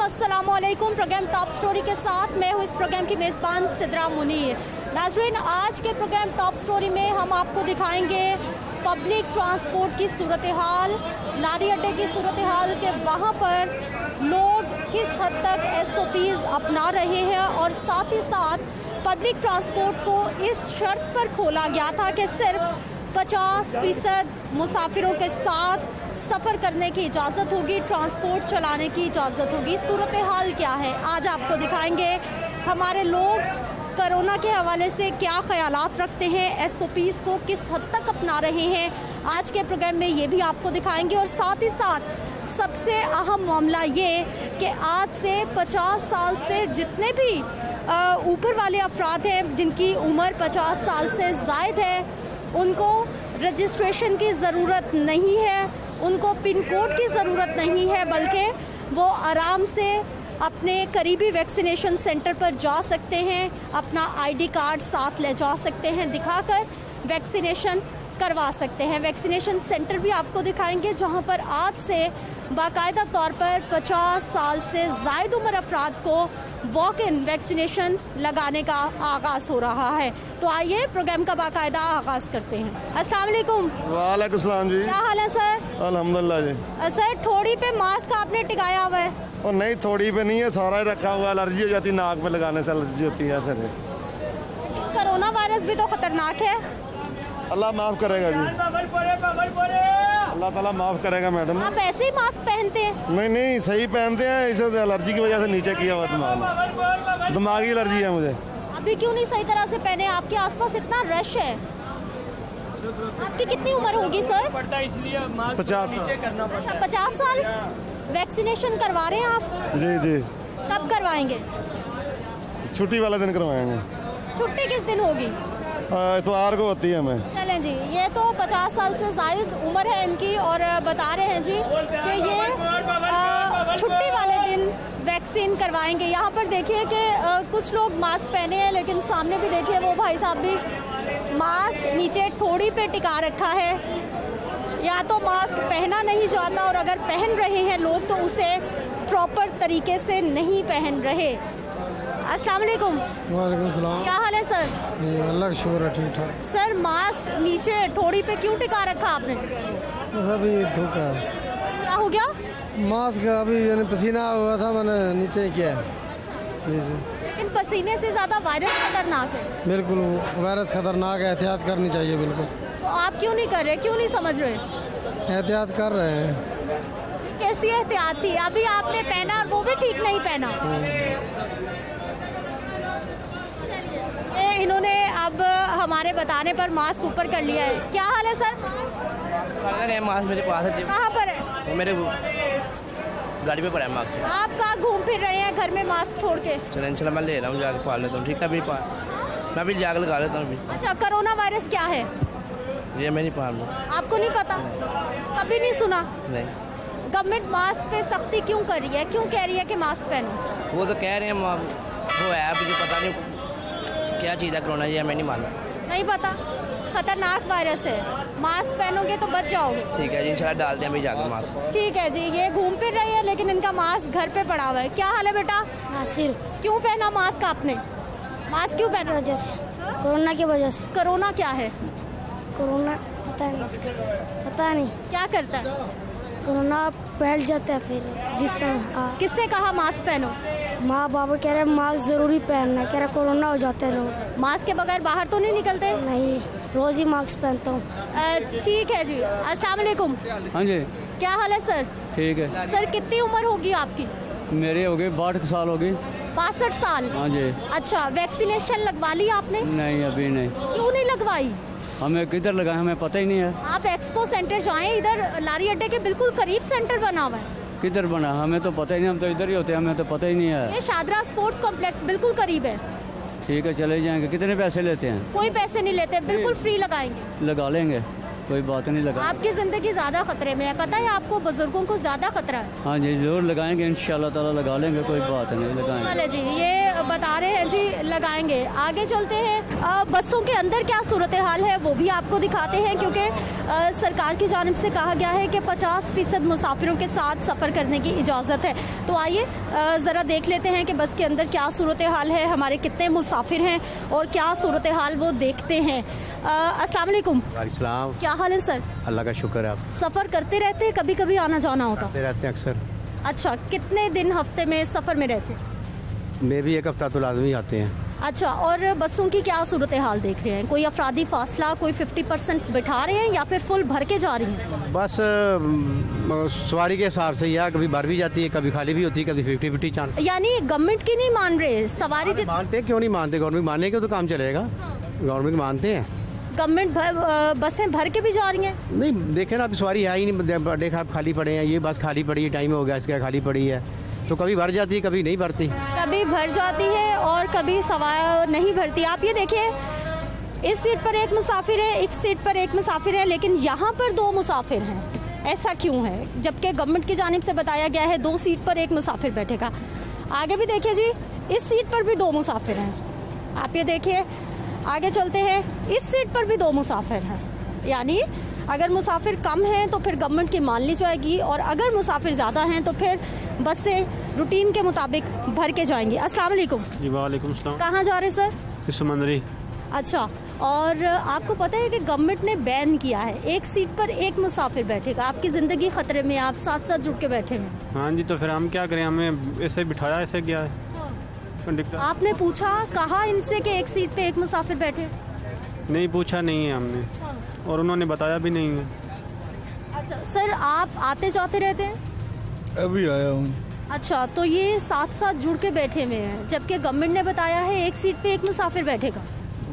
अस्सलामुअलैकुम। Programme top story के साथ मैं हूँ इस प्रोग्राम की मेज़बान सिद्रा मुनीर। नाज़रीन, आज के प्रोग्राम टॉप स्टोरी में हम आपको दिखाएंगे पब्लिक ट्रांसपोर्ट की सूरत हाल, लारी अड्डे की सूरत हाल के वहाँ पर लोग किस हद तक SOPs अपना रहे हैं और साथ ही साथ पब्लिक ट्रांसपोर्ट को इस शर्त पर खोला गया था कि सिर्फ 50% मुसाफिरों के साथ सफ़र करने की इजाज़त होगी, ट्रांसपोर्ट चलाने की इजाज़त होगी। सूरत हाल क्या है आज आपको दिखाएंगे। हमारे लोग कोरोना के हवाले से क्या ख्यालात रखते हैं, SOPs को किस हद तक अपना रहे हैं, आज के प्रोग्राम में ये भी आपको दिखाएंगे। और साथ ही साथ सबसे अहम मामला ये कि आज से 50 साल से जितने भी ऊपर वाले अफराद हैं जिनकी उम्र 50 साल से ज़ायद है, उनको रजिस्ट्रेशन की ज़रूरत नहीं है, उनको पिन कोड की ज़रूरत नहीं है, बल्कि वो आराम से अपने करीबी वैक्सीनेशन सेंटर पर जा सकते हैं, अपना ID कार्ड साथ ले जा सकते हैं, दिखाकर वैक्सीनेशन करवा सकते हैं। वैक्सीनेशन सेंटर भी आपको दिखाएंगे जहां पर आज से बाकायदा तौर पर 50 साल से ज़ायद उम्र अफराद को वॉक इन वैक्सीनेशन लगाने का आगाज़ हो रहा है। तो आइए प्रोग्राम का बाकायदा आगाज़ करते हैं। अस्सलाम वालेकुम। वालेकुम सलाम जी। क्या हाल है सर? अल्हम्दुलिल्लाह जी। सर, ठोड़ी पे मास्क आपने टिकाया हुआ है? और नहीं, थोड़ी पे नहीं है, सारा ही रखा हुआ। एलर्जी हो जाती है, नाक पे लगाने से एलर्जी होती है सर। कोरोना वायरस भी तो खतरनाक है। अल्लाह माफ़ करेगा जी, अल्लाह ताला माफ़ करेगा मैडम। आप ऐसे ही मास्क पहनते हैं? नहीं नहीं, सही पहनते हैं, इसे एलर्जी की वजह से नीचे किया हुआ दिमाग, दिमागी एलर्जी है मुझे। अभी क्यों नहीं सही तरह से पहने? आपके आसपास इतना रश है। आपकी कितनी उम्र होगी सर? 50 साल। 50 साल। वैक्सीनेशन करवा रहे हैं आप? जी जी। कब करवाएंगे? छुट्टी वाले दिन करवाएंगे। छुट्टी किस दिन होगी? इतवार को होती है हमें। चलें जी, ये तो 50 साल से ज़ायद उम्र है इनकी और बता रहे हैं जी कि ये छुट्टी वाले दिन वैक्सीन करवाएंगे। यहाँ पर देखिए कि कुछ लोग मास्क पहने हैं, लेकिन सामने भी देखिए वो भाई साहब भी मास्क नीचे ठोड़ी पे टिका रखा है। या तो मास्क पहना नहीं जाता और अगर पहन रहे हैं लोग तो उसे प्रॉपर तरीके से नहीं पहन रहे। अस्सलाम वालेकुम। वालेकुम सलाम। क्या हाल है सर? अल्लाह का शुक्र है, ठीक ठाक। सर, मास्क नीचे ठोड़ी पे क्यों टिका रखा आपने? बस अभी धोखा है। क्या हो गया? मास्क अभी यानी पसीना हुआ था, मैंने नीचे किया है। जी जी। लेकिन पसीने से ज़्यादा वायरस खतरनाक है। बिल्कुल, वायरस खतरनाक है, एहतियात करनी चाहिए। बिल्कुल। तो आप क्यों नहीं कर रहे, क्यों नहीं समझ रहे? एहतियात कर रहे हैं। कैसी एहतियात थी? अभी आपने पहना और वो भी ठीक नहीं पहना। ये इन्होंने अब हमारे बताने पर मास्क ऊपर कर लिया है। क्या हाल है सर? मास्क मेरे पास है। कहाँ पर है? मेरे गाड़ी पे पड़ा है मास्क। आप कहाँ घूम फिर रहे हैं घर में मास्क छोड़ के? चलो इंशाल्लाह मैं ले रहा हूँ, जाके पाल लेता हूँ। ठीक है, मैं भी जाकर लगा लेता हूँ अभी। अच्छा, कोरोना वायरस क्या है ये मैं नहीं पाल रहा। आपको नहीं पता? कभी नहीं सुना? नहीं। गवर्नमेंट मास्क पे सख्ती क्यों कर रही है, क्यों कह रही है कि मास्क पहनो? वो तो कह रहे हैं, वो है, मुझे पता नहीं क्या चीज़ है कोरोना, ये मैं नहीं मालूम। नहीं पता? खतरनाक वायरस है, मास्क पहनोगे तो बच जाओगे। ठीक है जी, इंशाल्लाह डालते हैं अभी जाकर मास्क। ठीक है जी। ये घूम फिर रही है लेकिन इनका मास्क घर पे पड़ा हुआ है। क्या हाल है बेटा? नासिर, क्यों पहना मास्क आपने? मास्क क्यों पहना? वजह से, कोरोना की वजह से। कोरोना क्या है? कोरोना पता नहीं इसका, पता नहीं क्या करता है? कोरोना फैल जाता है फिर जिस समय। किसने कहा मास्क पहनो? माँ बाबा कह रहे मास्क जरूरी पहनना, कह रहे कोरोना हो जाता है लोग। मास्क के बगैर बाहर तो नहीं निकलते? नहीं, रोज ही मास्क पहनता हूँ। ठीक है जी। अस्सलाम वालेकुम। हाँ जी। क्या हाल है सर? ठीक है। सर, कितनी उम्र होगी आपकी? मेरी हो गई 62 साल हो गई। 62 साल? हाँ जी। अच्छा, वैक्सीनेशन लगवा ली आपने? नहीं, अभी नहीं। क्यों नहीं लगवाई? हमें किधर लगाए, हमें पता ही नहीं है। आप एक्सपो सेंटर जाएं, इधर लारी अड्डे के बिल्कुल करीब सेंटर बना हुआ है। किधर बना, हमें तो पता ही नहीं, हम तो इधर ही होते हैं, हमें तो पता ही नहीं है। ये शादरा स्पोर्ट्स कॉम्प्लेक्स बिल्कुल करीब है। ठीक है, चले जाएंगे। कितने पैसे लेते हैं? कोई पैसे नहीं लेते, बिल्कुल फ्री लगाएंगे। लगा लेंगे, कोई बात नहीं। लगा, आपकी जिंदगी ज्यादा खतरे में है, पता है आपको? बुजुर्गों को ज्यादा खतरा है। हाँ जी, जरूर लगाएंगे, इंशाल्लाह ताला लगा लेंगे, कोई बात नहीं, लगाएंगे। चले जी। ये बता रहे हैं जी लगाएंगे। आगे चलते हैं, बसों के अंदर क्या सूरत हाल है वो भी आपको दिखाते हैं, क्योंकि सरकार की जानिब से कहा गया है कि 50% मुसाफिरों के साथ सफ़र करने की इजाज़त है। तो आइए ज़रा देख लेते हैं कि बस के अंदर क्या सूरत हाल है, हमारे कितने मुसाफिर हैं और क्या सूरत हाल वो देखते हैं। अस्सलाम वालेकुम। इस्लाम। क्या हाल है सर? अल्लाह का शुक्र है। आप सफ़र करते रहते हैं, कभी कभी आना जाना होता? करते रहते हैं अक्सर। अच्छा, कितने दिन हफ्ते में सफ़र में रहते हैं? मैं भी एक हफ्ता तो लाजमी आते हैं। अच्छा, और बसों की क्या सूरत हाल देख रहे हैं? कोई अफरादी फासला, कोई 50% बिठा रहे हैं या फिर फुल भर के जा रही हैं? बस सवारी के हिसाब से या कभी भर भी जाती है, कभी खाली भी होती है, कभी 50-50 चांस। यानी गवर्नमेंट की नहीं मान रहे सवारी? मानते हैं, क्यों नहीं मानते? गवर्नमेंट मानने के तो काम चलेगा। गवर्नमेंट मानते हैं। गवर्नमेंट बसें भर के भी जा रही हैं? नहीं, देखे ना, अब सवारी है ही नहीं, देखा खाली पड़े हैं। ये बस खाली पड़ी है, टाइम हो गया इसका, खाली पड़ी है, तो कभी भर जाती है, कभी नहीं भरती। कभी भर जाती है और कभी सवारी नहीं भरती। आप ये देखिए, इस सीट पर एक मुसाफिर है, इस सीट पर एक मुसाफिर है, लेकिन यहाँ पर 2 मुसाफिर हैं। ऐसा क्यों है, जबकि गवर्नमेंट की जानिब से बताया गया है 2 सीट पर एक मुसाफिर बैठेगा। आगे भी देखिए जी, इस सीट पर भी 2 मुसाफिर हैं। आप ये देखिए, आगे चलते हैं, इस सीट पर भी 2 मुसाफिर हैं। यानी अगर मुसाफिर कम हैं तो फिर गवर्नमेंट की मान ली जाएगी, और अगर मुसाफिर ज़्यादा हैं तो फिर बसें रूटीन के मुताबिक भर के जाएंगी। अस्सलाम वालेकुम। जी वालेकुम सलाम। कहाँ जा रहे सर? समंदरी। अच्छा, और आपको पता है कि गवर्नमेंट ने बैन किया है, एक सीट पर एक मुसाफिर बैठेगा। आपकी ज़िंदगी ख़तरे में, आप साथ साथ जुड़ के बैठे हैं। हाँ जी, तो फिर हम क्या करें? हमें ऐसे बिठाया, ऐसे गया है कंडक्टर। आपने पूछा, कहा इनसे कि एक सीट पे एक मुसाफिर बैठे? नहीं, पूछा नहीं है हमने, और उन्होंने बताया भी नहीं है। अच्छा सर, आप आते जाते रहते हैं? अभी आया हूँ। अच्छा, तो ये साथ साथ जुड़ के बैठे हुए हैं, जबकि गवर्नमेंट ने बताया है एक सीट पे एक मुसाफिर बैठेगा।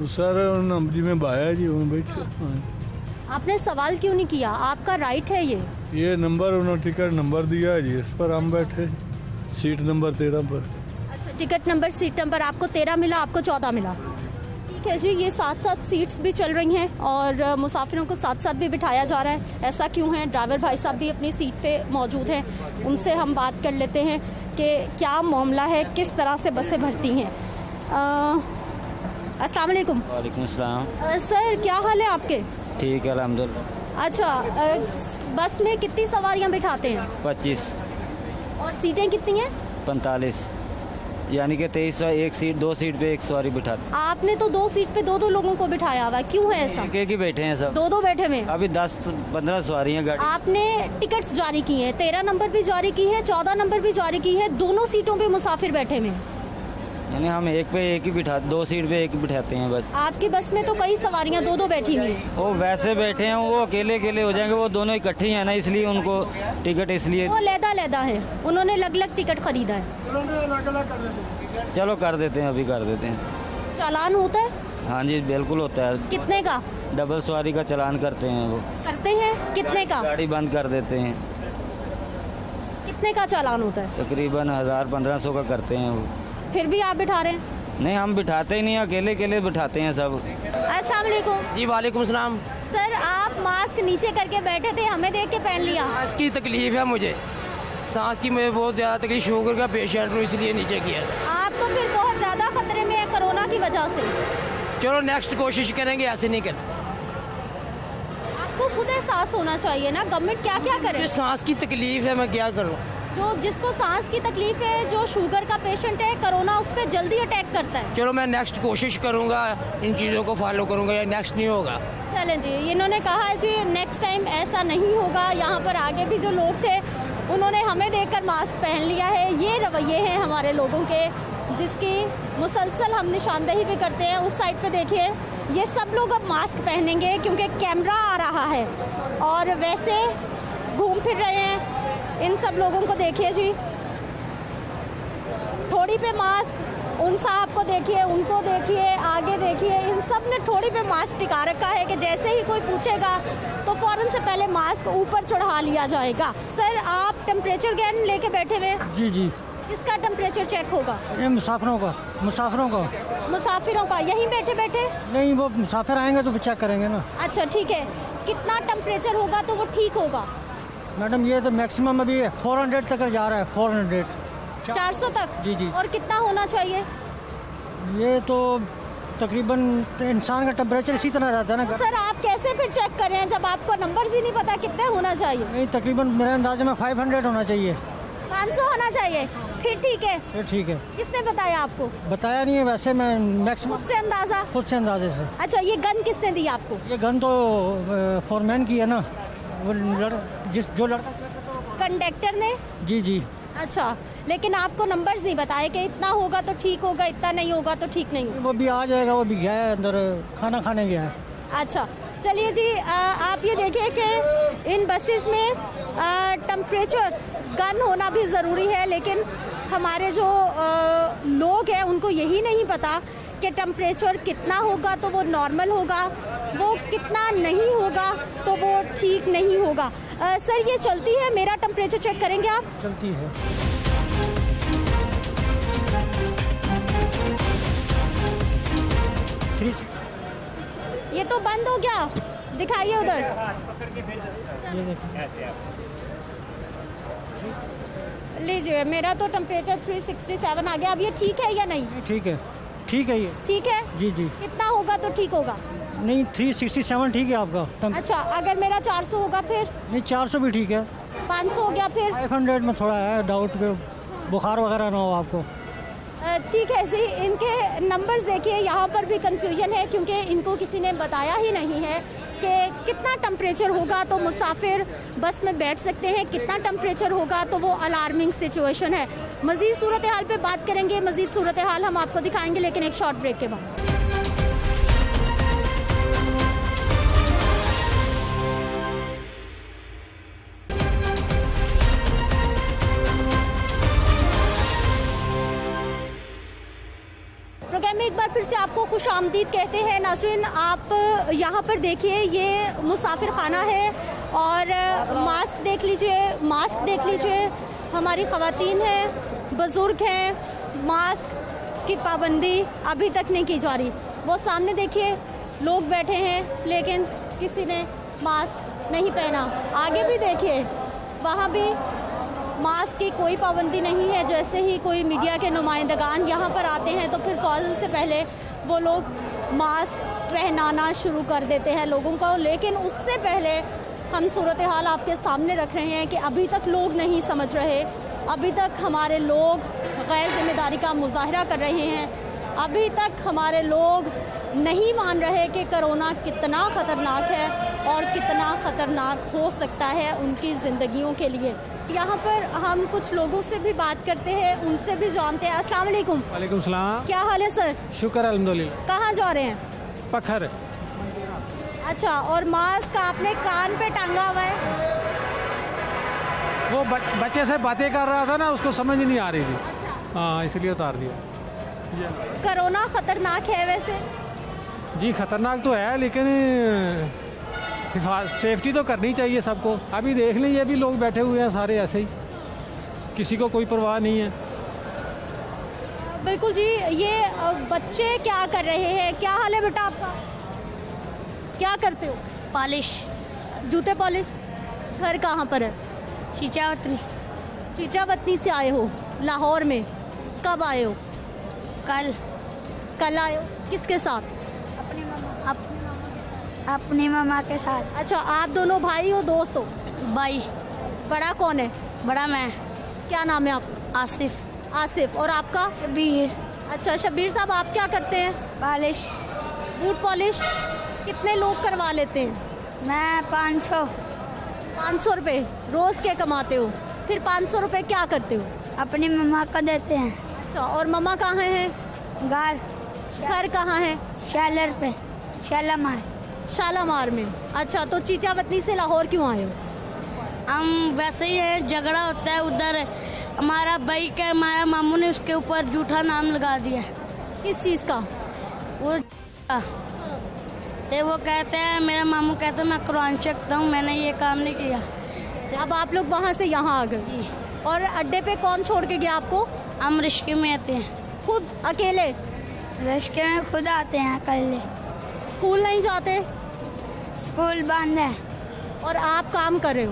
सर नंबरी में बाया जी बैठे। आपने सवाल क्यों नहीं किया? आपका राइट है ये नंबर उन्होंने टिकट नंबर दिया है जी, इस पर हम बैठे, सीट नंबर 13 पर। अच्छा, टिकट नंबर, सीट नंबर आपको 13 मिला, आपको 14 मिला। ठीक है जी, ये साथ साथ सीट्स भी चल रही हैं और मुसाफिरों को साथ साथ भी बिठाया जा रहा है। ऐसा क्यों है? ड्राइवर भाई साहब भी अपनी सीट पे मौजूद हैं, उनसे हम बात कर लेते हैं कि क्या मामला है, किस तरह से बसें भरती हैं। अस्सलाम वालेकुम। वालेकुम सलाम। सर, क्या हाल है आपके? ठीक है, अल्हम्दुलिल्लाह। अच्छा, बस में कितनी सवारियां बिठाते हैं? 25। और सीटें कितनी हैं? 45, यानी कि 23। एक सीट, 2 सीट पे एक सवारी बिठाते। आपने तो 2 सीट पे 2 लोगों को बिठाया हुआ है, क्यों है ऐसा? एक ही बैठे हैं सब, 2 बैठे हुए। अभी 10-15 सवारी हैं गाड़ी। आपने टिकट्स जारी की हैं, 13 नंबर भी जारी की है, 14 नंबर भी जारी की है, दोनों सीटों पे मुसाफिर बैठे हुए हैं। यानी हम एक पे एक ही बिठा, 2 सीट पे एक ही बिठाते हैं बस। आपकी बस में तो कई सवारियां 2 बैठी हुई हैं। वो वैसे बैठे हैं, वो अकेले अकेले हो जाएंगे, वो दोनों इकट्ठे हैं ना, इसलिए उनको टिकट इसलिए। वो लैदा है, उन्होंने अलग टिकट खरीदा है। चलो कर देते हैं, अभी कर देते हैं। चालान होता है? हाँ जी, बिल्कुल होता है। कितने का? डबल सवारी का चालान करते हैं वो। करते हैं? कितने का? गाड़ी बंद कर देते हैं। कितने का चालान होता है? तकरीबन 1000-1500 का करते हैं वो। फिर भी आप बिठा रहे हैं? नहीं, हम बिठाते ही नहीं, अकेले अकेले बिठाते हैं सब। अस्सलाम वालेकुम। जी वालेकुम सलाम। सर, आप मास्क नीचे करके बैठे थे, हमें देख के पहन लिया। सांस की तकलीफ है मुझे, सांस की मुझे बहुत ज़्यादा तकलीफ, शुगर का पेशेंट हूँ, इसलिए नीचे किया। आप तो फिर बहुत ज़्यादा खतरे में है कोरोना की वजह से। चलो नेक्स्ट कोशिश करेंगे, ऐसे नहीं कर। आपको खुद एहसास होना चाहिए ना, गवर्नमेंट क्या क्या करे। मुझे सांस की तकलीफ है, मैं क्या करूँ? जो जिसको सांस की तकलीफ है, जो शुगर का पेशेंट है, कोरोना उस पर जल्दी अटैक करता है। चलो मैं नेक्स्ट कोशिश करूँगा, इन चीज़ों को फॉलो करूँगा, या नेक्स्ट नहीं होगा। चलें जी, इन्होंने कहा है जी नेक्स्ट टाइम ऐसा नहीं होगा। यहाँ पर आगे भी जो लोग थे उन्होंने हमें देखकर मास्क पहन लिया है। ये रवैये हैं हमारे लोगों के, जिसकी मुसलसल हम निशानदेही भी करते हैं। उस साइड पे देखिए, ये सब लोग अब मास्क पहनेंगे क्योंकि कैमरा आ रहा है, और वैसे घूम फिर रहे हैं। इन सब लोगों को देखिए जी, ठोड़ी पे मास्क, उन साहब को देखिए, उनको देखिए, आगे देखिए, इन सब ने ठोड़ी पे मास्क टिका रखा है कि जैसे ही कोई पूछेगा तो फ़ौरन से पहले मास्क ऊपर चढ़ा लिया जाएगा। सर, आप टेम्परेचर गन लेके बैठे हुए? जी जी। किसका टेम्परेचर चेक होगा? ये मुसाफिरों का। मुसाफिरों का। यहीं बैठे बैठे? नहीं, वो मुसाफिर आएंगे तो चेक करेंगे ना। अच्छा ठीक है, कितना टेम्परेचर होगा तो वो ठीक होगा? मैडम, ये तो मैक्सिमम अभी 400 तक जा रहा है। 400 400 तक? जी जी। और कितना होना चाहिए? ये तो तकरीबन इंसान का टेम्परेचर इसी तरह रहता है ना। सर आप कैसे फिर चेक कर रहे हैं जब आपको नंबर ही नहीं पता कितने होना चाहिए? नहीं, तकरीबन मेरे अंदाजे में 500 होना चाहिए। 500 होना चाहिए, फिर ठीक है। फिर ठीक है। किसने बताया आपको? बताया नहीं है, वैसे मैं मैक्सिमम खुद से अंदाजा? खुद से अंदाजे से। अच्छा, ये गन किसने दी आपको? ये गन तो फॉरमैन की है ना, वो जो लड़का। कंडक्टर ने? जी जी। अच्छा, लेकिन आपको नंबर्स नहीं बताए कि इतना होगा तो ठीक होगा, इतना नहीं होगा तो ठीक नहीं होगा? वो भी आ जाएगा, वो भी गया है अंदर खाना खाने गया है। अच्छा, चलिए जी, आप ये देखिए कि इन बसेस में टेम्परेचर गन होना भी ज़रूरी है, लेकिन हमारे जो लोग हैं उनको यही नहीं पता कि टेम्परेचर कितना होगा तो वो नॉर्मल होगा, वो कितना नहीं होगा तो वो ठीक नहीं होगा। सर ये चलती है, मेरा टेम्परेचर चेक करेंगे आप? चलती है। ये तो बंद हो गया, दिखाइए उधर। ये देखिए, लीजिए, मेरा तो टेम्परेचर 367 आ गया। अब ये ठीक है या नहीं? ठीक है, ठीक है ये। ठीक है? जी जी। कितना होगा तो ठीक होगा? नहीं, 367 ठीक है आपका। अच्छा, अगर मेरा 400 होगा फिर? नहीं, 400 भी ठीक है। 500 हो गया फिर? 500 में थोड़ा है डाउट के बुखार वगैरह ना हो आपको। ठीक है जी, इनके नंबर्स देखिए, यहाँ पर भी कंफ्यूजन है क्योंकि इनको किसी ने बताया ही नहीं है कि कितना टेम्परेचर होगा तो मुसाफिर बस में बैठ सकते हैं, कितना टेम्परेचर होगा तो वो अलार्मिंग सिचुएशन है। मज़ीद सूरत हाल पे बात करेंगे, मज़ीद सूरत हाल हम आपको दिखाएंगे, लेकिन एक शॉर्ट ब्रेक के बाद। प्रोग्राम में एक बार फिर से आपको खुश आमदीद कहते हैं। नाज़रीन, आप यहाँ पर देखिए, ये मुसाफिर खाना है और मास्क देख लीजिए, हमारी ख़वातीन हैं, बुज़ुर्ग हैं, मास्क की पाबंदी अभी तक नहीं की जा रही। वो सामने देखिए, लोग बैठे हैं लेकिन किसी ने मास्क नहीं पहना। आगे भी देखिए, वहाँ भी मास्क की कोई पाबंदी नहीं है। जैसे ही कोई मीडिया के नुमाइंदगान यहाँ पर आते हैं तो फिर फ़ौरन से पहले वो लोग मास्क पहनाना शुरू कर देते हैं लोगों को। लेकिन उससे पहले हम सूरत हाल आपके सामने रख रहे हैं कि अभी तक लोग नहीं समझ रहे, अभी तक हमारे लोग गैर जिम्मेदारी का मुजाहरा कर रहे हैं, अभी तक हमारे लोग नहीं मान रहे कि कोरोना कितना ख़तरनाक है और कितना ख़तरनाक हो सकता है उनकी ज़िंदगियों के लिए। यहाँ पर हम कुछ लोगों से भी बात करते हैं, उनसे भी जानते हैं। अस्सलाम वालेकुम। वालेकुम सलाम। क्या हाल है सर? शुक्र अल्हम्दुलिल्लाह। कहाँ जा रहे हैं? पखर। अच्छा, और मास्क आपने कान पे टांगा हुआ है? वो बच्चे से बातें कर रहा था ना, उसको समझ नहीं आ रही थी, हाँ इसलिए उतार दिया। कोरोना ख़तरनाक है वैसे? जी ख़तरनाक तो है, लेकिन सेफ्टी तो करनी चाहिए सबको। अभी देख लीजिए, अभी लोग बैठे हुए हैं सारे ऐसे ही, किसी को कोई परवाह नहीं है। बिल्कुल जी। ये बच्चे क्या कर रहे हैं? क्या हाल है बेटा आपका? क्या करते हो? पॉलिश। जूते पॉलिश। घर कहाँ पर है? चीचावतनी। चीचावतनी से आए हो लाहौर में? कब आए हो? कल आए हो? किसके साथ? अपनी मामा के साथ। अच्छा, आप दोनों भाई हो, दोस्त हो? भाई। बड़ा कौन है? बड़ा मैं। क्या नाम है आपका? आसिफ। आसिफ। और आपका? शबीर। अच्छा, शबीर साहब, आप क्या करते हैं? पॉलिश। Boot polish. कितने लोग करवा लेते हैं? मैं 500। 500 रुपये रोज़ के कमाते हो? फिर 500 रुपये क्या करते हो? अपनी मम्मा को देते हैं। अच्छा, और मम्मा कहाँ हैं? घर कहाँ है? शैलर पे, शालामार। शालामार में। अच्छा, तो चीचावतनी से लाहौर क्यों आए हो? हम वैसे ही है, झगड़ा होता है उधर। हमारा भाई का, हमारा मामू ने उसके ऊपर झूठा नाम लगा दिया। किस चीज़ का? वो वो कहते हैं, मेरा मामू कहते हैं मैं कुरान चखता हूँ, मैंने ये काम नहीं किया। अब आप लोग वहाँ से यहाँ आ गए और अड्डे पे कौन छोड़ के गया आपको? हम रिश्के में आते हैं। खुद अकेले? रिश्के में खुद आते हैं अकेले। स्कूल नहीं जाते? स्कूल बंद है। और आप काम कर रहे हो?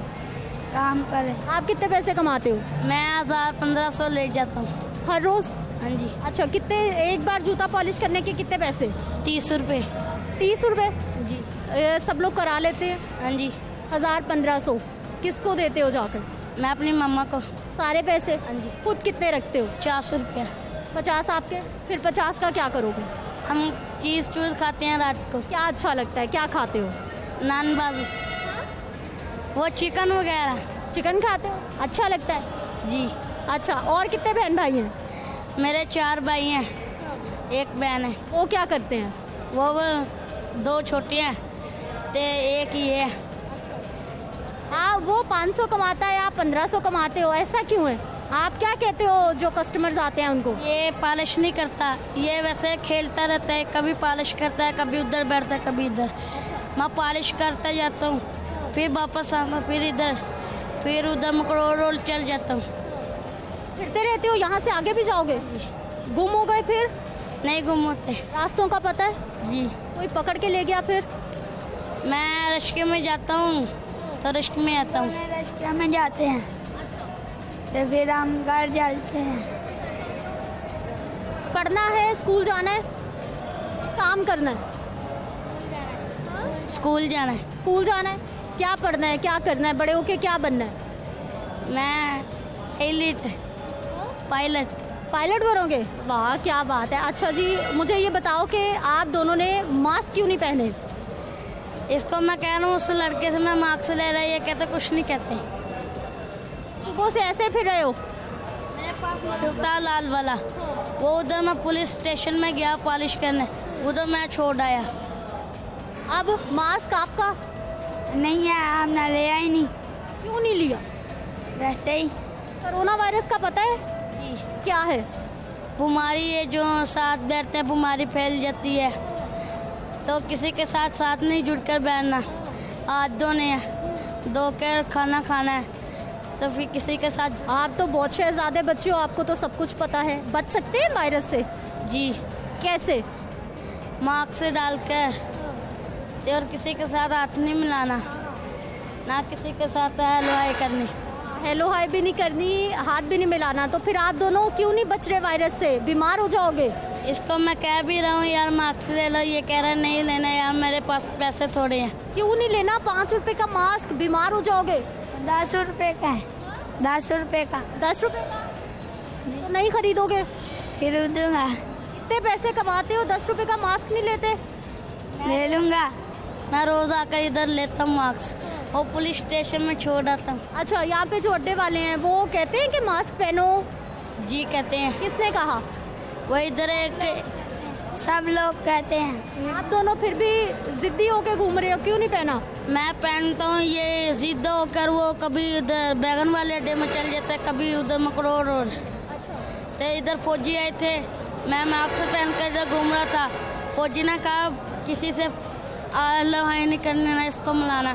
काम करे। आप कितने पैसे कमाते हो? मैं 1000-1500 ले जाता हूँ हर रोज़? हाँ जी। अच्छा, कितने एक बार जूता पॉलिश करने के कितने पैसे? 30 रुपये। 30 रुपये? जी। सब लोग करा लेते हैं? हाँ जी। 1000-1500 किसको देते हो जाकर? मैं अपनी मम्मा को। सारे पैसे? हाँ जी। खुद कितने रखते हो? 400 रुपया। 50 आपके? फिर 50 का क्या करोगे? हम चीज़ चूज़ खाते हैं रात को। क्या अच्छा लगता है, क्या खाते हो? नान बाजू, वो चिकन वगैरह। चिकन खाते हो, अच्छा लगता है जी। अच्छा, और कितने बहन भाई हैं? मेरे 4 भाई हैं, एक बहन है। वो क्या करते हैं? वो 2 छोटी हैं तो एक ही है। वो 500 कमाता है, आप 1500 कमाते हो, ऐसा क्यों है? आप क्या कहते हो जो कस्टमर्स आते हैं उनको? ये पॉलिश नहीं करता, ये वैसे खेलता रहता है, कभी पॉलिश करता है, कभी उधर बैठता है, कभी इधर। मैं पॉलिश करता जाता हूँ, फिर वापस आता हूँ, फिर इधर, फिर उधर मकड़ोर रोल चल जाता हूँ। फिरते रहते हो, यहाँ से आगे भी जाओगे? गुम हो गए फिर? नहीं गुम होते। रास्तों का पता है? जी। कोई पकड़ के ले गया फिर? मैं रिश्के में जाता हूँ तो रिश्क में आता हूँ। रिश्के में जाते हैं तो फिर हम घर जाते हैं। पढ़ना है, स्कूल जाना है, काम करना है? स्कूल जाना है। स्कूल जाना है, क्या पढ़ना है, क्या करना है, बड़े होके क्या बनना है? मैं पायलट। पायलट बनोगे? वाह, क्या बात है। अच्छा जी, मुझे ये बताओ कि आप दोनों ने मास्क क्यों नहीं पहने? इसको मैं कह रहा हूँ उस लड़के से मैं मार्क्स ले रहा है, ये कहते कुछ नहीं कहते। सुबह से ऐसे फिर रहे हो? सुल्तान लाल वाला, वो उधर मैं पुलिस स्टेशन में गया पॉलिश करने, उधर मैं छोड़ आया। अब मास्क आपका नहीं है, हमने लिया ही नहीं। क्यों नहीं लिया? वैसे ही। कोरोना वायरस का पता है? जी। क्या है? बीमारी है, जो साथ बैठते हैं बीमारी फैल जाती है, तो किसी के साथ नहीं जुड़कर बैठना, हाथ धोने हैं, धो कर खाना खाना है, तो फिर किसी के साथ। आप तो बहुत शहजादे बच्चे हो, आपको तो सब कुछ पता है। बच सकते हैं वायरस से? जी। कैसे? मास्क से डालकर, और किसी के साथ हाथ नहीं मिलाना, ना किसी के साथ हेलो हाय करनी। हेलो हाय भी नहीं करनी, हाथ भी नहीं मिलाना। तो फिर आप दोनों क्यों नहीं बच रहे वायरस से? बीमार हो जाओगे। इसको मैं कह भी रहा हूँ यार मास्क ले लो, ये कह रहा है नहीं लेना यार, मेरे पास पैसे थोड़े हैं। क्यों नहीं लेना? 5 रुपए का मास्क, बीमार हो जाओगे। 10 रुपए का है। 10 रुपए का। 10 रुपए का तो नहीं खरीदोगे? खरीद दूंगा। इतने पैसे कमाते हो, 10 रुपए का मास्क नहीं लेते? ले लूंगा। मैं रोज आकर इधर लेता हूँ मास्क, और पुलिस स्टेशन में छोड़ आता हूँ। अच्छा, यहाँ पे जो अड्डे वाले हैं वो कहते हैं कि मास्क पहनो? जी कहते हैं। किसने कहा? वो इधर एक सब लोग कहते हैं। आप दोनों फिर भी जिद्दी होके घूम रहे हो, क्यों नहीं पहना? मैं पहनता हूँ, ये जिद होकर वो कभी उधर बैगन वाले अड्डे में चल जाता है, कभी उधर मकड़ोर रोड। तो इधर फौजी आए थे, मैं मास्क पहन कर इधर घूम रहा था, फौजी ने कहा किसी से हाय नहीं करने, ना इसको मिलाना,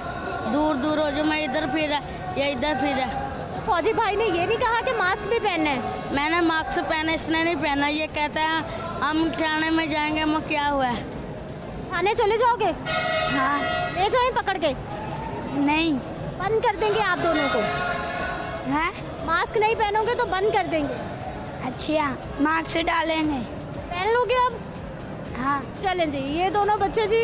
दूर दूर हो जो। मैं इधर फिरा या इधर फिरा। फौजी भाई ने ये नहीं कहा कि मास्क भी पहनना है? मैंने मास्क पहना, इसने नहीं पहना। ये कहता है हम थाने में जाएंगे। मैं क्या हुआ है? थाने चले जाओगे? हाँ। ले जाएं पकड़ के? नहीं। बंद कर देंगे आप दोनों को। है? मास्क नहीं पहनोगे तो बंद कर देंगे। अच्छा, मास्क डालेंगे। पहन लोगे अब? हाँ। चलें जी, ये दोनों बच्चे जी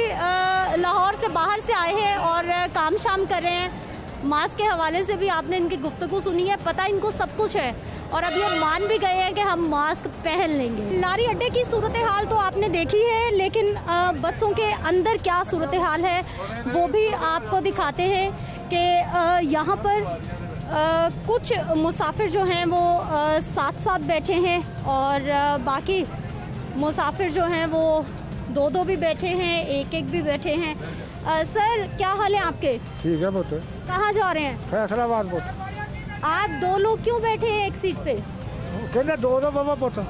लाहौर से बाहर से आए हैं और काम शाम कर रहे हैं। मास्क के हवाले से भी आपने इनकी गुफ्तगू सुनी है, पता इनको सब कुछ है, और अब ये मान भी गए हैं कि हम मास्क पहन लेंगे। लारी अड्डे की सूरत हाल तो आपने देखी है, लेकिन बसों के अंदर क्या सूरत हाल है वो भी आपको दिखाते हैं कि यहाँ पर कुछ मुसाफिर जो हैं वो साथ साथ बैठे हैं, और बाकी मुसाफिर जो हैं वो 2-2 भी बैठे हैं, 1-1 भी बैठे हैं। सर, क्या हाल है आपके? ठीक है पुत्र। कहाँ जा रहे हैं? फैसलाबाद पुत्र। आप 2 लोग क्यों बैठे हैं एक सीट पे? कहते 2 बाबा पुत्र,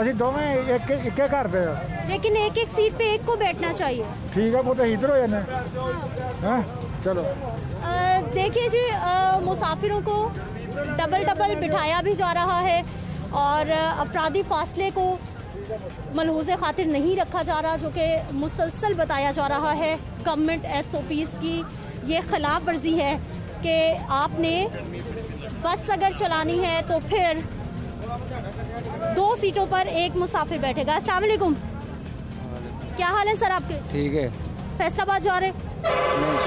ਅਸੀਂ ਦੋਵੇਂ ਇੱਕੇ ਕਰਦੇ ਆ। लेकिन 1-1 सीट पे एक को बैठना चाहिए। ठीक है पुत्र, इधर हो जाना। हाँ चलो। देखिए जी, मुसाफिरों को डबल बिठाया भी जा रहा है, और अफरादी फासले को मलहूज़े खातिर नहीं रखा जा रहा, जो कि मुसलसल बताया जा रहा है। गवर्नमेंट SOPs की ये खिलाफ वर्जी है कि आपने बस अगर चलानी है तो फिर 2 सीटों पर एक मुसाफिर बैठेगा। अस्सलाम वालेकुम, क्या हाल है सर आपके? ठीक है। फैसलाबाद जा रहे?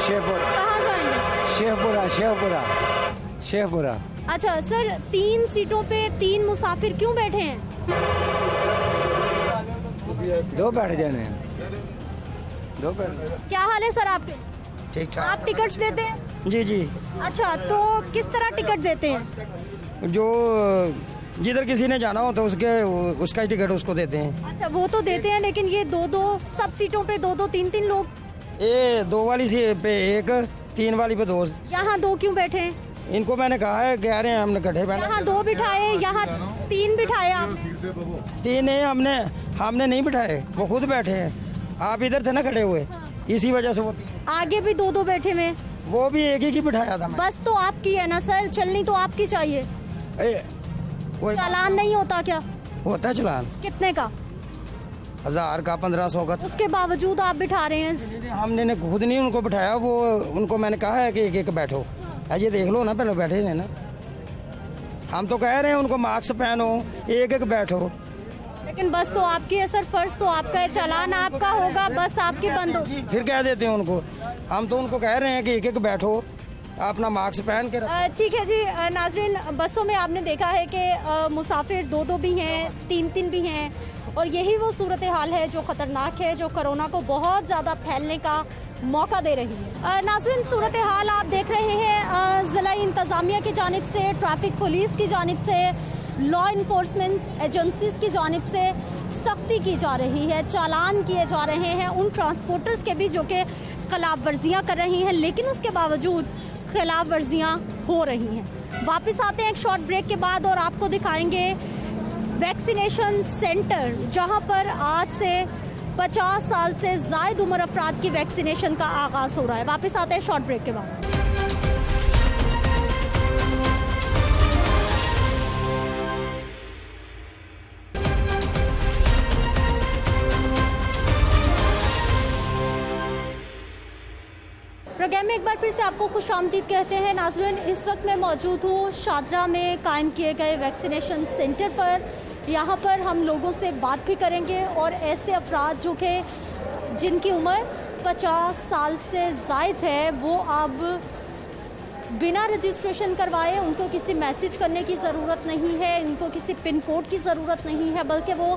शेखपुरा। कहाँ जाएंगे? शेखपुरा। अच्छा सर, 3 सीटों पे 3 मुसाफिर क्यों बैठे हैं? 2 बैठ जाने, 2 बैठ। क्या हाल है सर आपके? ठीक ठाक। आप टिकट्स देते हैं? जी जी। अच्छा, तो किस तरह टिकट देते हैं? जो जिधर किसी ने जाना हो तो उसका ही टिकट उसको देते हैं। अच्छा, वो तो देते हैं, लेकिन ये 2-2 सब सीटों पे 2-2 3-3 लोग, ये 2 वाली सीट पे 1, 3 वाली पे 2। यहाँ 2 क्यों बैठे हैं? इनको मैंने कहा है, कह रहे हैं हमने गड्ढे पहने। यहाँ 2 बिठाए, यहाँ 3 बिठाए आप। 3 नहीं, हमने नहीं बिठाए, वो खुद बैठे हैं। आप इधर थे ना खड़े हुए, इसी वजह से वो आगे भी 2-2 बैठे हुए, वो भी एक ही बिठाया था। बस तो आपकी है ना सर, चलनी तो आपकी चाहिए। कोई चालान नहीं होता क्या? होता है चालान, कितने का? 1000 का, 1500 का। उसके बावजूद आप बिठा रहे हैं? हमने खुद नहीं उनको बिठाया, वो उनको मैंने कहा है कि एक बैठो। ये देख लो ना, पहले बैठे हैं ना। हम तो कह रहे हैं उनको मास्क पहनो, एक बैठो। लेकिन बस तो आपकी है सर, फर्ज तो आपका है, चालान आपका होगा, बस आपकी बंद होगी। फिर कह देते हैं उनको, हम तो उनको कह रहे हैं कि एक बैठो, अपना मास्क पहन के रखो। ठीक है जी नाजरीन, बसों में आपने देखा है कि मुसाफिर 2-2 भी हैं, 3-3 भी हैं, और यही वो सूरत हाल है जो ख़तरनाक है, जो कोरोना को बहुत ज़्यादा फैलने का मौका दे रही है। नाजरीन, सूरत हाल आप देख रहे हैं, ज़िला इंतज़ामिया की जानिब से, ट्रैफिक पुलिस की जानिब से, लॉ इन्फोर्समेंट एजेंसीज की जानिब से सख्ती की जा रही है, चालान किए जा रहे हैं उन ट्रांसपोर्टर्स के भी जो कि खिलाफ वर्जियाँ कर रही हैं, लेकिन उसके बावजूद खिलाफ वर्जियाँ हो रही हैं। वापस आते हैं एक शॉर्ट ब्रेक के बाद और आपको दिखाएंगे वैक्सीनेशन सेंटर, जहां पर आज से 50 साल से ज़ायद उम्र अफराद की वैक्सीनेशन का आगाज़ हो रहा है। वापस आते हैं शॉर्ट ब्रेक के बाद। प्रोग्राम में एक बार फिर से आपको खुशामदीद कहते हैं। नाज़रीन, इस वक्त मैं मौजूद हूँ शादरा में कायम किए गए वैक्सीनेशन सेंटर पर। यहाँ पर हम लोगों से बात भी करेंगे और ऐसे अफराद जो कि जिनकी उम्र 50 साल से ज़ायद है, वो अब बिना रजिस्ट्रेशन करवाए, उनको किसी मैसेज करने की ज़रूरत नहीं है, इनको किसी पिन कोड की ज़रूरत नहीं है, बल्कि वो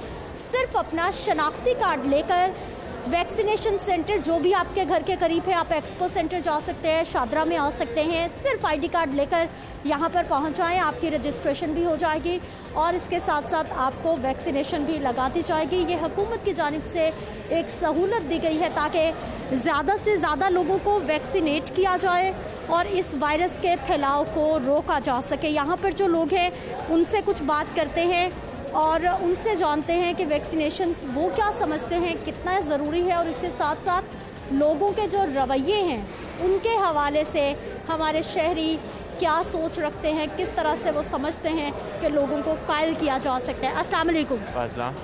सिर्फ अपना शनाख्ती कार्ड लेकर वैक्सीनेशन सेंटर जो भी आपके घर के करीब है, आप एक्सपो सेंटर जा सकते हैं, शादरा में आ सकते हैं, सिर्फ आईडी कार्ड लेकर यहाँ पर पहुँच जाएँ, आपकी रजिस्ट्रेशन भी हो जाएगी और इसके साथ साथ आपको वैक्सीनेशन भी लगा दी जाएगी। ये हुकूमत की जानिब से एक सहूलत दी गई है ताकि ज़्यादा से ज़्यादा लोगों को वैक्सीनेट किया जाए और इस वायरस के फैलाव को रोका जा सके। यहाँ पर जो लोग हैं उनसे कुछ बात करते हैं और उनसे जानते हैं कि वैक्सीनेशन वो क्या समझते हैं, कितना ज़रूरी है, और इसके साथ साथ लोगों के जो रवैये हैं उनके हवाले से हमारे शहरी क्या सोच रखते हैं, किस तरह से वो समझते हैं कि लोगों को कायल किया जा सकता है। अस्सलाम वालेकुम,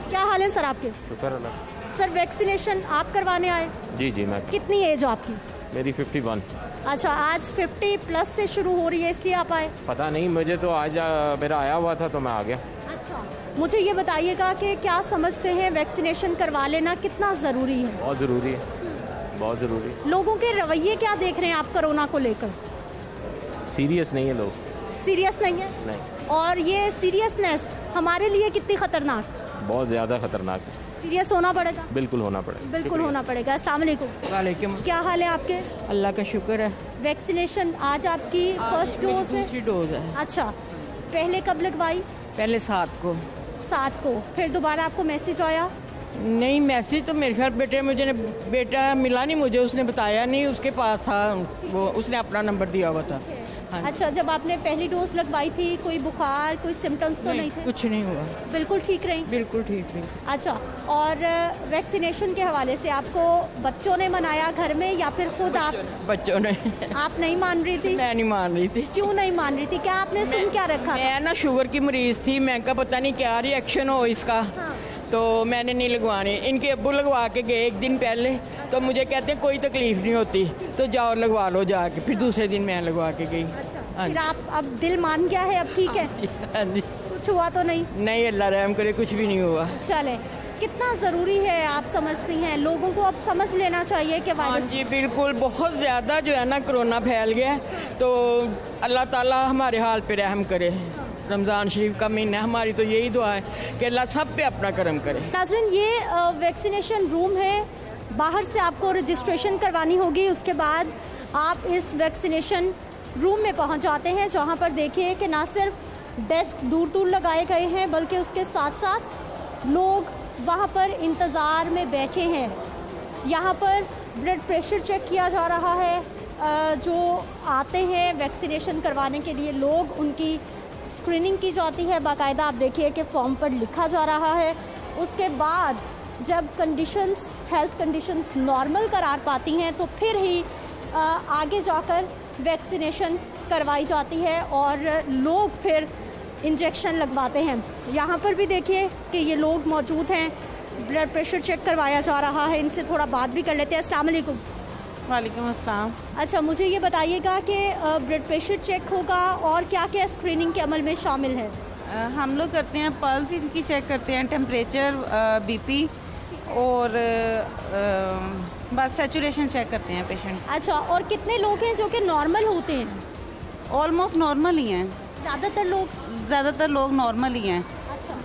क्या हाल है सर आपके? शुक्र अल्लाह। सर, वैक्सीनेशन आप करवाने आए? जी जी, मैं। कितनी एज आपकी? मेरी 51। अच्छा, आज 50 प्लस से शुरू हो रही है इसलिए आप आए? पता नहीं, मुझे तो आज मेरा आया हुआ था तो मैं आ गया। अच्छा, मुझे ये बताइएगा कि क्या समझते हैं वैक्सीनेशन करवा लेना कितना ज़रूरी है? बहुत ज़रूरी है, बहुत ज़रूरी। लोगों के रवैये क्या देख रहे हैं आप कोरोना को लेकर? सीरियस नहीं है लोग। सीरियस नहीं है? नहीं। और ये सीरियसनेस हमारे लिए कितनी खतरनाक? बहुत ज़्यादा खतरनाक है। सीरियस होना पड़ेगा? बिल्कुल होना पड़ेगा। बिल्कुल होना पड़ेगा। अस्सलाम वालेकुम। वालेकुम। क्या हाल है आपके? अल्लाह का शुक्र है। वैक्सीनेशन आज आपकी फर्स्ट डोज है? दूसरी डोज है। अच्छा, पहले कब लगवाई? पहले 7 को। 7 को। फिर दोबारा आपको मैसेज आया? नहीं, मैसेज तो मेरे ख्याल बेटा मिला नहीं मुझे, उसने बताया नहीं, उसके पास था वो, उसने अपना नंबर दिया हुआ था। हाँ। अच्छा, जब आपने पहली डोज लगवाई थी कोई बुखार, कोई सिम्टम्स तो नहीं थे? कुछ नहीं हुआ, बिल्कुल ठीक रही? बिल्कुल ठीक रही। अच्छा, और वैक्सीनेशन के हवाले से आपको बच्चों ने मनाया घर में या फिर खुद आप? बच्चों ने। आप नहीं मान रही थी? मैं नहीं मान रही थी। क्यों नहीं मान रही थी? क्या आपने सुन क्या रखा? मैं ना शुगर की मरीज थी, मैं का पता नहीं क्या रिएक्शन हो इसका। हाँ। तो मैंने नहीं लगवाने। इनके अब्बू लगवा के गए एक दिन पहले, तो मुझे कहते कोई तकलीफ नहीं होती तो जाओ लगवा लो जाके। फिर दूसरे दिन मैं लगवा के गई। फिर आप अब दिल मान गया है, अब ठीक है? हाँ जी। कुछ कुछ हुआ तो नहीं? नहीं, अल्लाह रहम करे, कुछ भी नहीं हुआ। चले, कितना ज़रूरी है आप समझती हैं, लोगों को अब समझ लेना चाहिए कि हाँ वायरस? जी बिल्कुल, बहुत ज़्यादा जो है ना कोरोना फैल गया है, तो अल्लाह ताला हमारे हाल पे रहम करे। रमज़ान शरीफ का महीना, हमारी तो यही दुआ है कि अल्लाह सब पे अपना करम करे। नाज़रीन, ये वैक्सीनेशन रूम है, बाहर से आपको रजिस्ट्रेशन करवानी होगी, उसके बाद आप इस वैक्सीनेशन रूम में पहुंच जाते हैं, जहां पर देखिए कि ना सिर्फ डेस्क दूर दूर लगाए गए हैं बल्कि उसके साथ साथ लोग वहां पर इंतज़ार में बैठे हैं। यहां पर ब्लड प्रेशर चेक किया जा रहा है, जो आते हैं वैक्सीनेशन करवाने के लिए लोग, उनकी स्क्रीनिंग की जाती है बाकायदा। आप देखिए कि फॉर्म पर लिखा जा रहा है। उसके बाद जब कंडीशंस, हेल्थ कंडीशंस नॉर्मल करार पाती हैं तो फिर ही आगे जाकर वैक्सीनेशन करवाई जाती है और लोग फिर इंजेक्शन लगवाते हैं। यहाँ पर भी देखिए कि ये लोग मौजूद हैं, ब्लड प्रेशर चेक करवाया जा रहा है। इनसे थोड़ा बात भी कर लेते हैं। अस्सलाम वालेकुम। वालेकुम अस्सलाम। अच्छा, मुझे ये बताइएगा कि ब्लड प्रेशर चेक होगा और क्या क्या स्क्रीनिंग के अमल में शामिल है? हम लोग करते हैं पल्स इनकी चेक करते हैं, टेम्परेचर, बीपी और बस सैचुरेशन चेक करते हैं पेशेंट। अच्छा, और कितने लोग हैं जो कि नॉर्मल होते हैं? ऑलमोस्ट नॉर्मल ही हैं। ज़्यादातर लोग नॉर्मल ही हैं।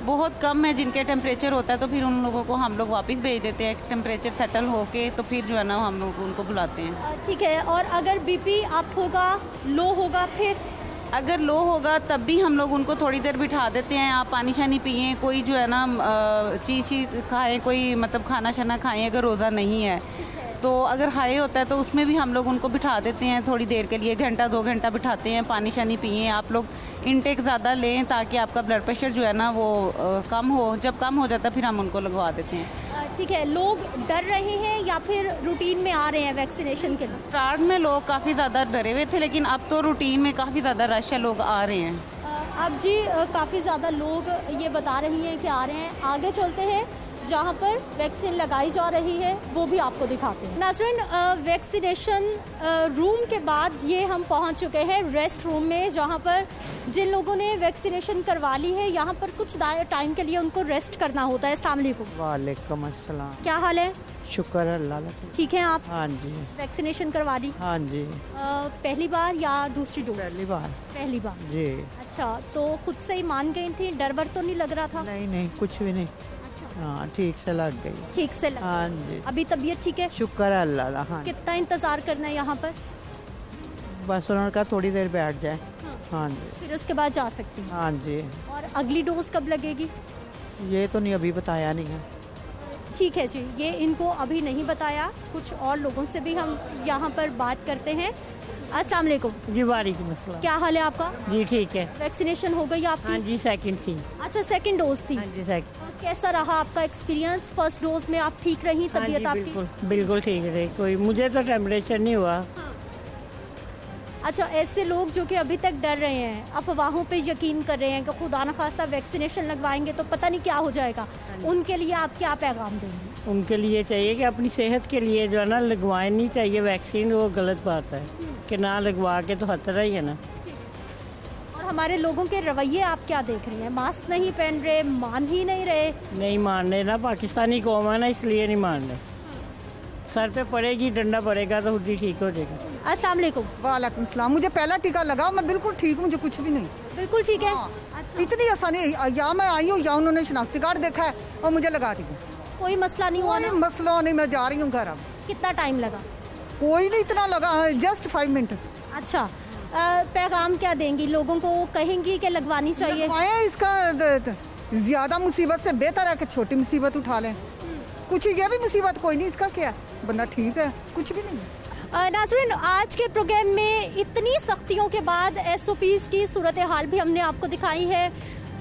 बहुत कम है जिनके टेम्परेचर होता है, तो फिर उन लोगों को हम लोग वापस भेज देते हैं। टेम्परेचर सेटल होके तो फिर जो है ना हम लोग उनको बुलाते हैं। ठीक है, और अगर बीपी अप होगा, लो होगा, फिर अगर लो होगा तब भी हम लोग उनको थोड़ी देर बिठा देते हैं। आप पानी शानी पिए, कोई जो है ना चीज़ खाएँ, कोई मतलब खाना शाना खाएँ अगर रोज़ा नहीं है। तो अगर हाई होता है तो उसमें भी हम लोग उनको बिठा देते हैं थोड़ी देर के लिए, घंटा 2 घंटा बिठाते हैं। पानी शानी पिए, आप लोग इनटेक ज़्यादा लें ताकि आपका ब्लड प्रेशर जो है ना वो कम हो। जब कम हो जाता है फिर हम उनको लगवा देते हैं। ठीक है, लोग डर रहे हैं या फिर रूटीन में आ रहे हैं वैक्सीनेशन के लिए? स्टार्ट में लोग काफ़ी ज़्यादा डरे हुए थे, लेकिन अब तो रूटीन में काफ़ी ज़्यादा रश है, लोग आ रहे हैं। अब जी काफ़ी ज़्यादा लोग ये बता रही हैं कि आ रहे हैं। आगे चलते हैं, जहाँ पर वैक्सीन लगाई जा रही है वो भी आपको दिखाते हैं। नाज़रीन, वैक्सीनेशन रूम के बाद ये हम पहुँच चुके हैं रेस्ट रूम में, जहाँ पर जिन लोगों ने वैक्सीनेशन करवा ली है यहाँ पर कुछ टाइम के लिए उनको रेस्ट करना होता है। अस्सलाम वालेकुम। वालेकुम अस्सलाम। क्या हाल है? शुक्र है अल्लाह का। ठीक है आप? हाँ जी। वैक्सीनेशन करवा ली? हाँ जी। पहली बार या दूसरी डोज? पहली बार। पहली बार जी। अच्छा, तो खुद से ही मान गई थी? डर वर तो नहीं लग रहा था? नहीं, कुछ भी नहीं। हाँ, ठीक से लग गई। ठीक से लग? हाँ जी। अभी तबीयत ठीक है? शुक्र है अल्लाह का। हाँ। कितना इंतजार करना है यहाँ पर? बस उन्होंने कहा थोड़ी देर बैठ जाए। हाँ जी। फिर उसके बाद जा सकती हैं? हाँ जी। और अगली डोज कब लगेगी? ये तो नहीं, अभी बताया नहीं है। ठीक है जी, ये इनको अभी नहीं बताया। कुछ और लोगों से भी हम यहाँ पर बात करते हैं। अस्सलाम वालेकुम। जी वालेकुम अस्सलाम। क्या हाल है आपका? जी ठीक है। वैक्सीनेशन हो गई आपकी? हाँ जी, सेकंड थी। अच्छा, सेकंड डोज थी? हाँ जी, सेकंड। कैसा रहा आपका एक्सपीरियंस? फर्स्ट डोज में आप ठीक रही, तबीयत आपकी? बिल्कुल ठीक रही, कोई मुझे तो टेम्परेचर नहीं हुआ। अच्छा, ऐसे लोग जो कि अभी तक डर रहे हैं, अफवाहों पे यकीन कर रहे हैं कि खुदा न खास्ता वैक्सीनेशन लगवाएंगे तो पता नहीं क्या हो जाएगा, उनके लिए आप क्या पैगाम देंगे? उनके लिए चाहिए कि अपनी सेहत के लिए जो है ना लगवाए नहीं चाहिए वैक्सीन, वो गलत बात है कि ना लगवा के तो खतरा ही है ना। और हमारे लोगों के रवैये आप क्या देख रही हैं? मास्क नहीं पहन रहे, मान ही नहीं रहे? नहीं मान रहे ना, पाकिस्तानी कौम है ना, इसलिए नहीं मान रहे। सर पे पड़ेगी, डंडा पड़ेगा तो खुद ही ठीक हो जाएगा। अस्सलाम वालेकुम। वालेकुम सलाम। मुझे पहला टीका लगा, मैं बिल्कुल ठीक हूँ, मुझे कुछ भी नहीं। बिल्कुल ठीक है? अच्छा। इतनी आसानी, या मैं आई हूँ या उन्होंने शनाख्ती कार्ड देखा है और मुझे लगा दिया। कोई मसला नहीं हुआ ना? मसला नहीं, मैं जा रही हूँ घर। अब कितना टाइम लगा? कोई नहीं इतना लगा, जस्ट 5 मिनट। अच्छा, पैगाम क्या देंगी लोगों को? कहेंगी कि लगवानी चाहिए? इसका ज्यादा मुसीबत से बेहतर है कि छोटी मुसीबत उठा लें। कुछ ये भी मुसीबत कोई नहीं, इसका क्या, बंदा ठीक है, कुछ भी नहीं। नाज़रीन, आज के प्रोग्राम में इतनी सख्तियों के बाद SOPs की सूरत हाल भी हमने आपको दिखाई है।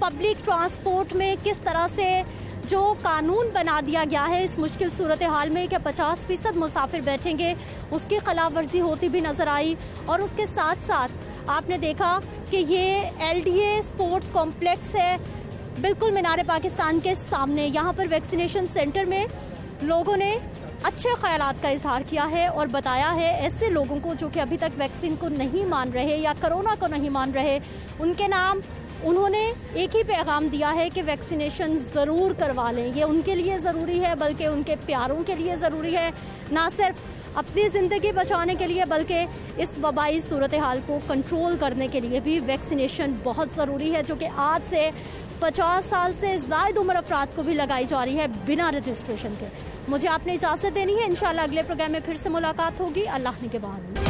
पब्लिक ट्रांसपोर्ट में किस तरह से जो कानून बना दिया गया है इस मुश्किल सूरत हाल में कि 50% मुसाफिर बैठेंगे, उसकी खिलाफ वर्जी होती भी नज़र आई। और उसके साथ साथ आपने देखा कि ये LDA स्पोर्ट्स कॉम्प्लेक्स है, बिल्कुल मीनार पाकिस्तान के सामने। यहाँ पर वैक्सीनेशन सेंटर में लोगों ने अच्छे ख्यालात का इजहार किया है और बताया है ऐसे लोगों को जो कि अभी तक वैक्सीन को नहीं मान रहे या कोरोना को नहीं मान रहे, उनके नाम उन्होंने एक ही पैगाम दिया है कि वैक्सीनेशन ज़रूर करवा लें। ये उनके लिए ज़रूरी है, बल्कि उनके प्यारों के लिए ज़रूरी है, ना सिर्फ अपनी ज़िंदगी बचाने के लिए बल्कि इस वबाई सूरत हाल को कंट्रोल करने के लिए भी वैक्सीनेशन बहुत ज़रूरी है, जो कि आज से 50 साल से ज़ायद उम्र अफराद को भी लगाई जा रही है बिना रजिस्ट्रेशन के। मुझे आपने इजाज़त देनी है। इंशाल्लाह अगले प्रोग्राम में फिर से मुलाकात होगी। अल्लाह निगहबान।